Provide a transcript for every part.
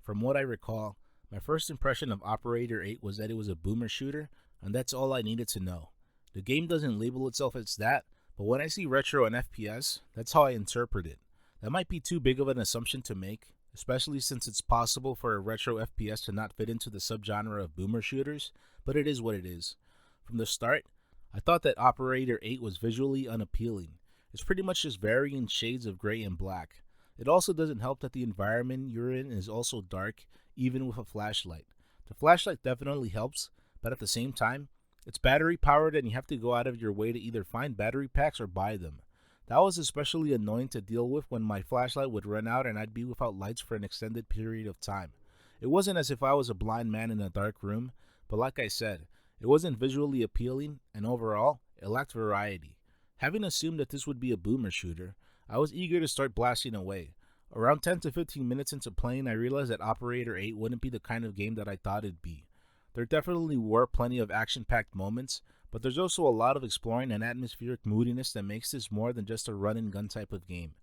From what I recall, my first impression of Operator 8 was that it was a boomer shooter, and that's all I needed to know. The game doesn't label itself as that, but when I see retro and FPS, that's how I interpret it. That might be too big of an assumption to make, especially since it's possible for a retro FPS to not fit into the subgenre of boomer shooters, but it is what it is. From the start, I thought that Operator 8 was visually unappealing. It's pretty much just varying shades of gray and black. It also doesn't help that the environment you're in is also dark, even with a flashlight. The flashlight definitely helps, but at the same time, it's battery powered and you have to go out of your way to either find battery packs or buy them. That was especially annoying to deal with when my flashlight would run out and I'd be without lights for an extended period of time. It wasn't as if I was a blind man in a dark room, but like I said, it wasn't visually appealing, and overall, it lacked variety. Having assumed that this would be a boomer shooter, I was eager to start blasting away. Around 10 to 15 minutes into playing, I realized that Operator 8 wouldn't be the kind of game that I thought it'd be. There definitely were plenty of action-packed moments, but there's also a lot of exploring and atmospheric moodiness that makes this more than just a run-and-gun type of game.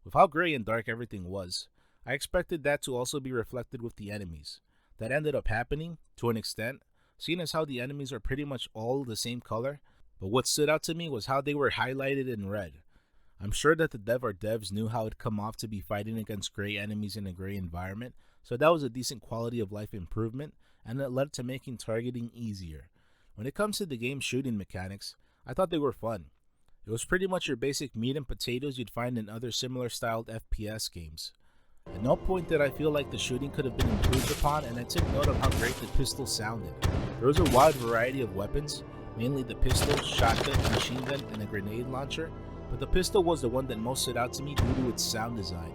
With how gray and dark everything was, I expected that to also be reflected with the enemies. That ended up happening, to an extent, seeing as how the enemies are pretty much all the same color, but what stood out to me was how they were highlighted in red. I'm sure that the devs knew how it'd come off to be fighting against gray enemies in a gray environment, so that was a decent quality of life improvement, and it led to making targeting easier. When it comes to the game's shooting mechanics, I thought they were fun. It was pretty much your basic meat and potatoes you'd find in other similar styled FPS games. At no point did I feel like the shooting could have been improved upon, and I took note of how great the pistol sounded. There was a wide variety of weapons, mainly the pistol, shotgun, machine gun, and a grenade launcher, but the pistol was the one that most stood out to me due to its sound design.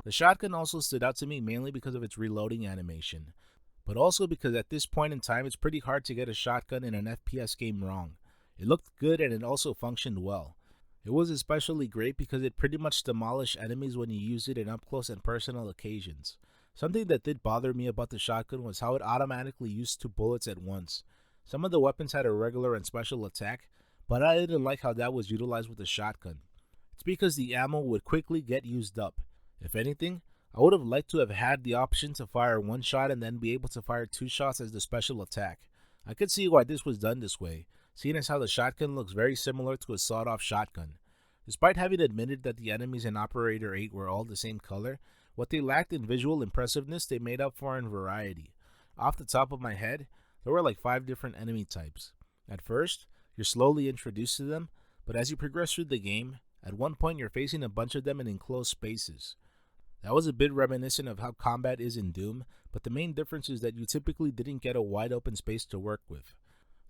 The shotgun also stood out to me mainly because of its reloading animation, but also because at this point in time it's pretty hard to get a shotgun in an FPS game wrong. It looked good and it also functioned well. It was especially great because it pretty much demolished enemies when you used it in up-close and personal occasions. Something that did bother me about the shotgun was how it automatically used 2 bullets at once. Some of the weapons had a regular and special attack, but I didn't like how that was utilized with the shotgun. It's because the ammo would quickly get used up. If anything, I would have liked to have had the option to fire 1 shot and then be able to fire 2 shots as the special attack. I could see why this was done this way, seeing as how the shotgun looks very similar to a sawed-off shotgun. Despite having admitted that the enemies in Operator 8 were all the same color, what they lacked in visual impressiveness they made up for in variety. Off the top of my head, there were like 5 different enemy types. At first, you're slowly introduced to them, but as you progress through the game, at one point you're facing a bunch of them in enclosed spaces. That was a bit reminiscent of how combat is in Doom, but the main difference is that you typically didn't get a wide open space to work with.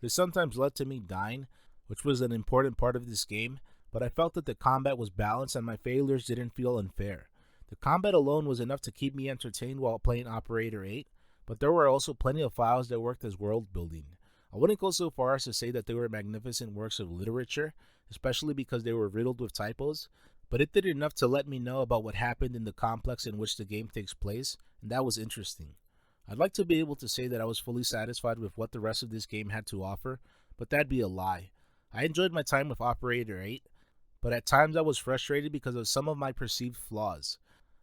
This sometimes led to me dying, which was an important part of this game, but I felt that the combat was balanced and my failures didn't feel unfair. The combat alone was enough to keep me entertained while playing Operator 8, but there were also plenty of files that worked as world building. I wouldn't go so far as to say that they were magnificent works of literature, especially because they were riddled with typos, but it did enough to let me know about what happened in the complex in which the game takes place, and that was interesting. I'd like to be able to say that I was fully satisfied with what the rest of this game had to offer, but that'd be a lie. I enjoyed my time with Operator 8, but at times I was frustrated because of some of my perceived flaws.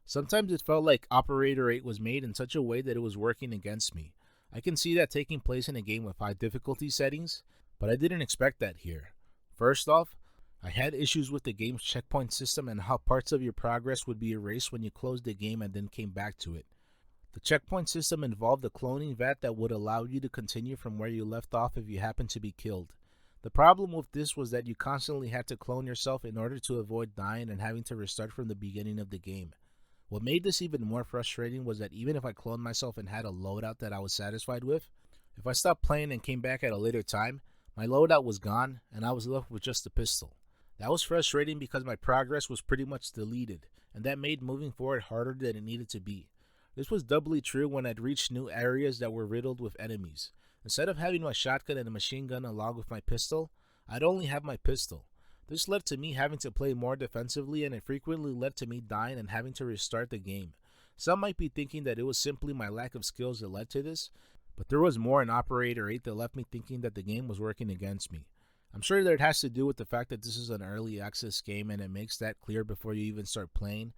Sometimes it felt like Operator 8 was made in such a way that it was working against me. I can see that taking place in a game with high difficulty settings, but I didn't expect that here. First off, I had issues with the game's checkpoint system and how parts of your progress would be erased when you closed the game and then came back to it. The checkpoint system involved a cloning vat that would allow you to continue from where you left off if you happened to be killed. The problem with this was that you constantly had to clone yourself in order to avoid dying and having to restart from the beginning of the game. What made this even more frustrating was that even if I cloned myself and had a loadout that I was satisfied with, if I stopped playing and came back at a later time, my loadout was gone and I was left with just a pistol. That was frustrating because my progress was pretty much deleted, and that made moving forward harder than it needed to be. This was doubly true when I'd reached new areas that were riddled with enemies. Instead of having my shotgun and a machine gun along with my pistol, I'd only have my pistol. This led to me having to play more defensively, and it frequently led to me dying and having to restart the game. Some might be thinking that it was simply my lack of skills that led to this, but there was more in Operator 8 that left me thinking that the game was working against me. I'm sure that it has to do with the fact that this is an early access game and it makes that clear before you even start playing,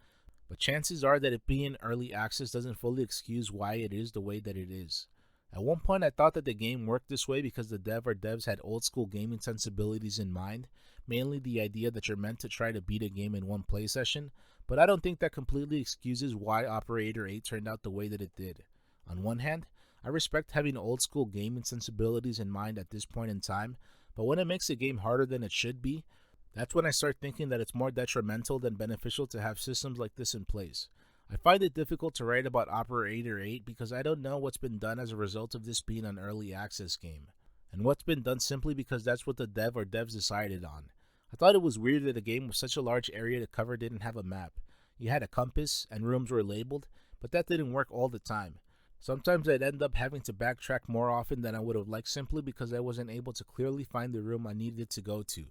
but chances are that it being early access doesn't fully excuse why it is the way that it is. At one point, I thought that the game worked this way because the devs had old school gaming sensibilities in mind, mainly the idea that you're meant to try to beat a game in one play session, but I don't think that completely excuses why Operator 8 turned out the way that it did. On one hand, I respect having old school gaming sensibilities in mind at this point in time, but when it makes a game harder than it should be, that's when I start thinking that it's more detrimental than beneficial to have systems like this in place. I find it difficult to write about Operator 8 because I don't know what's been done as a result of this being an early access game, and what's been done simply because that's what the devs decided on. I thought it was weird that a game with such a large area to cover didn't have a map. You had a compass, and rooms were labeled, but that didn't work all the time. Sometimes I'd end up having to backtrack more often than I would have liked simply because I wasn't able to clearly find the room I needed to go to.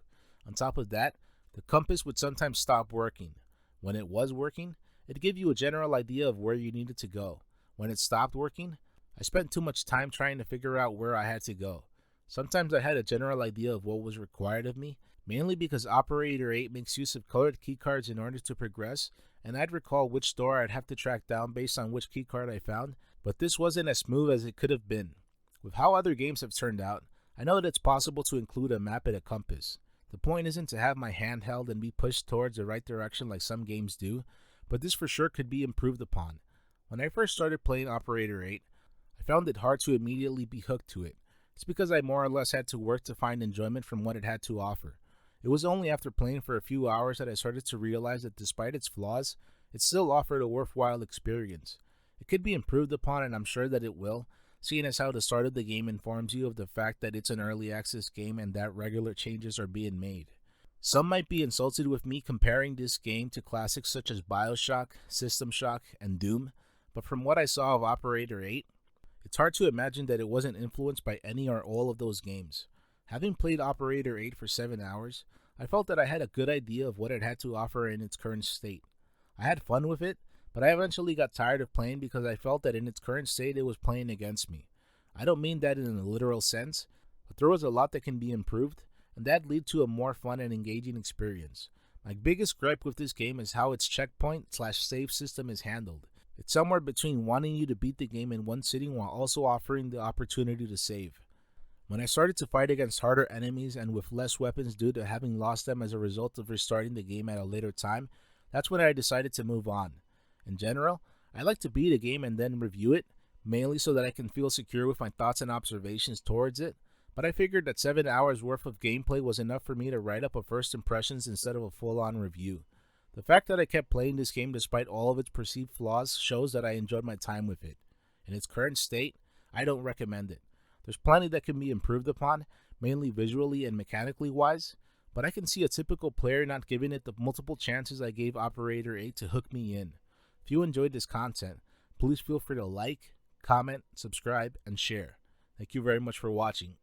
On top of that, the compass would sometimes stop working. When it was working, it'd give you a general idea of where you needed to go. When it stopped working, I spent too much time trying to figure out where I had to go. Sometimes I had a general idea of what was required of me, mainly because Operator 8 makes use of colored keycards in order to progress, and I'd recall which door I'd have to track down based on which keycard I found, but this wasn't as smooth as it could have been. With how other games have turned out, I know that it's possible to include a map and a compass. The point isn't to have my hand held and be pushed towards the right direction like some games do, but this for sure could be improved upon. When I first started playing Operator 8, I found it hard to immediately be hooked to it. It's because I more or less had to work to find enjoyment from what it had to offer. It was only after playing for a few hours that I started to realize that despite its flaws, it still offered a worthwhile experience. It could be improved upon, and I'm sure that it will, seeing as how the start of the game informs you of the fact that it's an early access game and that regular changes are being made. Some might be insulted with me comparing this game to classics such as BioShock, System Shock, and Doom, but from what I saw of Operator 8, it's hard to imagine that it wasn't influenced by any or all of those games. Having played Operator 8 for 7 hours, I felt that I had a good idea of what it had to offer in its current state. I had fun with it, but I eventually got tired of playing because I felt that in its current state it was playing against me. I don't mean that in a literal sense, but there was a lot that can be improved, and that led to a more fun and engaging experience. My biggest gripe with this game is how its checkpoint/save system is handled. It's somewhere between wanting you to beat the game in one sitting while also offering the opportunity to save. When I started to fight against harder enemies and with less weapons due to having lost them as a result of restarting the game at a later time, that's when I decided to move on. In general, I like to beat a game and then review it, mainly so that I can feel secure with my thoughts and observations towards it, but I figured that 7 hours worth of gameplay was enough for me to write up a first impressions instead of a full-on review. The fact that I kept playing this game despite all of its perceived flaws shows that I enjoyed my time with it. In its current state, I don't recommend it. There's plenty that can be improved upon, mainly visually and mechanically wise, but I can see a typical player not giving it the multiple chances I gave Operator 8 to hook me in. If you enjoyed this content, please feel free to like, comment, subscribe, and share. Thank you very much for watching.